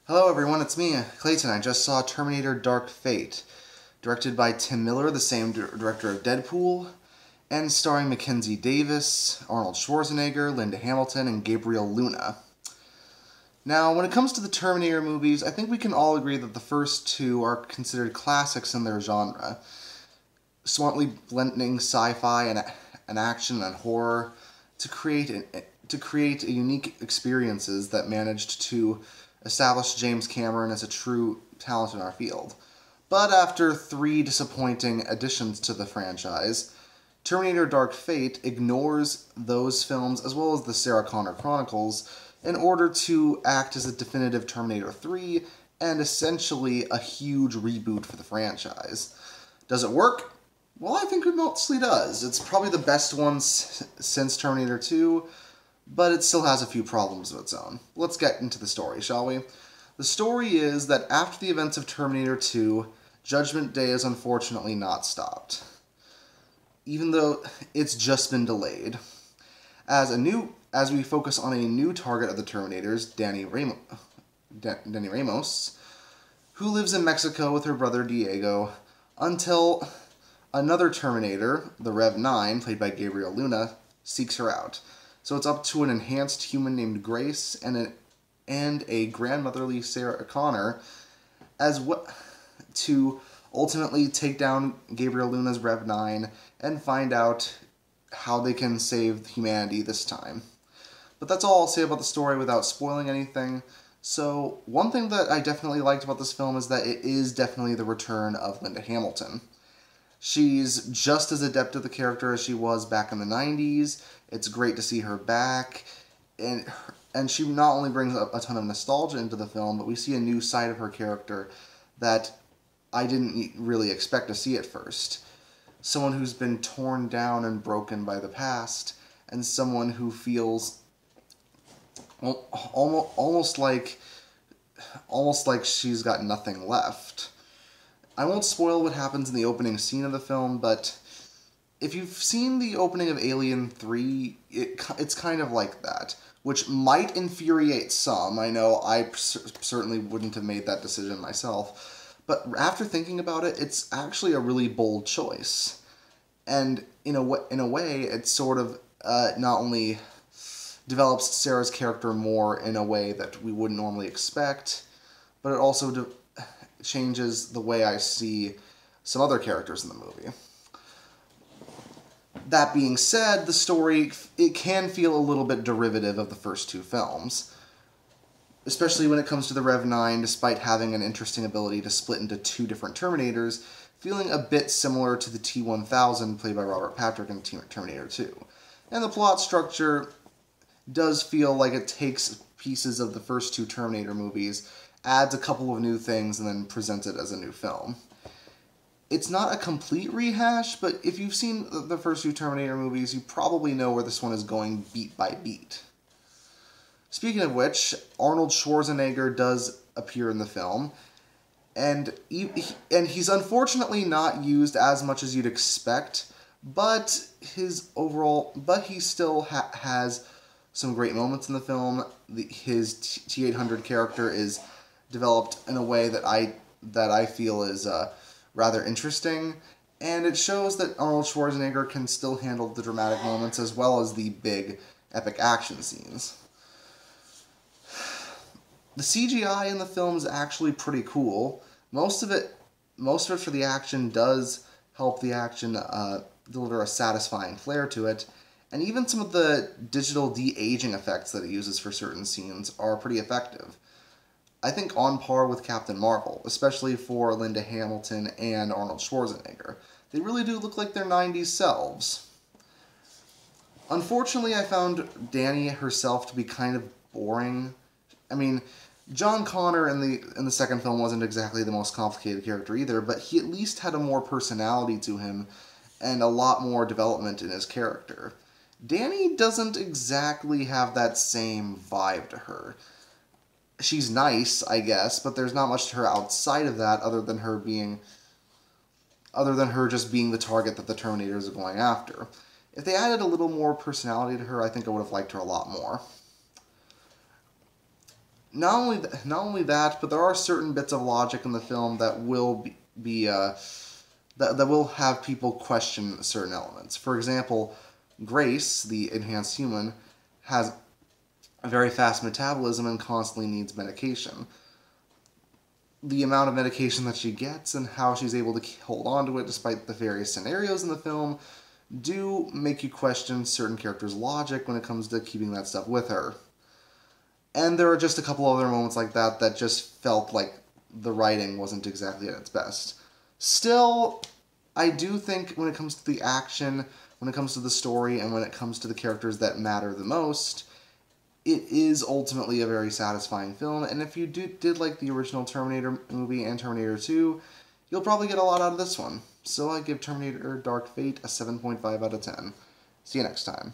Hello everyone, it's me, Clayton. I just saw Terminator Dark Fate, directed by Tim Miller, the same director of Deadpool, and starring Mackenzie Davis, Arnold Schwarzenegger, Linda Hamilton, and Gabriel Luna. Now, when it comes to the Terminator movies, I think we can all agree that the first two are considered classics in their genre, smartly blending sci-fi and action and horror to create unique experiences that managed to establish James Cameron as a true talent in our field. But after three disappointing additions to the franchise, Terminator Dark Fate ignores those films as well as the Sarah Connor Chronicles in order to act as a definitive Terminator 3 and essentially a huge reboot for the franchise. Does it work? Well, I think it mostly does. It's probably the best one since Terminator 2, but it still has a few problems of its own. Let's get into the story, shall we? The story is that after the events of Terminator 2, Judgment Day is unfortunately not stopped, even though it's just been delayed. As we focus on a new target of the Terminators, Danny Ramos, who lives in Mexico with her brother Diego, until another Terminator, the Rev 9, played by Gabriel Luna, seeks her out. So it's up to an enhanced human named Grace and a grandmotherly Sarah Connor to ultimately take down Gabriel Luna's Rev 9 and find out how they can save humanity this time. But that's all I'll say about the story without spoiling anything. So one thing that I definitely liked about this film is that it is definitely the return of Linda Hamilton. She's just as adept at the character as she was back in the 90s. It's great to see her back. And she not only brings a ton of nostalgia into the film, but we see a new side of her character that I didn't really expect to see at first. Someone who's been torn down and broken by the past, and someone who feels almost like she's got nothing left. I won't spoil what happens in the opening scene of the film, but if you've seen the opening of Alien 3, it's kind of like that, which might infuriate some. I know I certainly wouldn't have made that decision myself, but after thinking about it, it's actually a really bold choice. And in a way, it sort of not only develops Sarah's character more in a way that we wouldn't normally expect, but it also changes the way I see some other characters in the movie. That being said, the story, it can feel a little bit derivative of the first two films, especially when it comes to the Rev 9, despite having an interesting ability to split into two different Terminators, feeling a bit similar to the T-1000 played by Robert Patrick in Terminator 2. And the plot structure does feel like it takes pieces of the first two Terminator movies, adds a couple of new things, and then presents it as a new film. It's not a complete rehash, but if you've seen the first two Terminator movies, you probably know where this one is going beat by beat. Speaking of which, Arnold Schwarzenegger does appear in the film, and he's unfortunately not used as much as you'd expect, but he still has some great moments in the film. His T-800 character is developed in a way that I feel is rather interesting, and it shows that Arnold Schwarzenegger can still handle the dramatic moments as well as the big epic action scenes. The CGI in the film is actually pretty cool. Most of it for the action does help the action deliver a satisfying flair to it, and even some of the digital de-aging effects that it uses for certain scenes are pretty effective. I think on par with Captain Marvel, especially for Linda Hamilton and Arnold Schwarzenegger. They really do look like their 90s selves. Unfortunately, I found Danny herself to be kind of boring. I mean, John Connor in the second film wasn't exactly the most complicated character either, but he at least had a more personality to him and a lot more development in his character. Danny doesn't exactly have that same vibe to her. She's nice, I guess, but there's not much to her outside of that other than her just being the target that the Terminators are going after. If they added a little more personality to her, I think I would have liked her a lot more. Not only that, but there are certain bits of logic in the film that will that will have people question certain elements. For example, Grace, the enhanced human, has a very fast metabolism and constantly needs medication. The amount of medication that she gets and how she's able to hold on to it despite the various scenarios in the film do make you question certain characters' logic when it comes to keeping that stuff with her. And there are just a couple other moments like that that just felt like the writing wasn't exactly at its best. Still, I do think when it comes to the action, when it comes to the story, and when it comes to the characters that matter the most, it is ultimately a very satisfying film. And if you did like the original Terminator movie and Terminator 2, you'll probably get a lot out of this one. So I give Terminator Dark Fate a 7.5 out of 10. See you next time.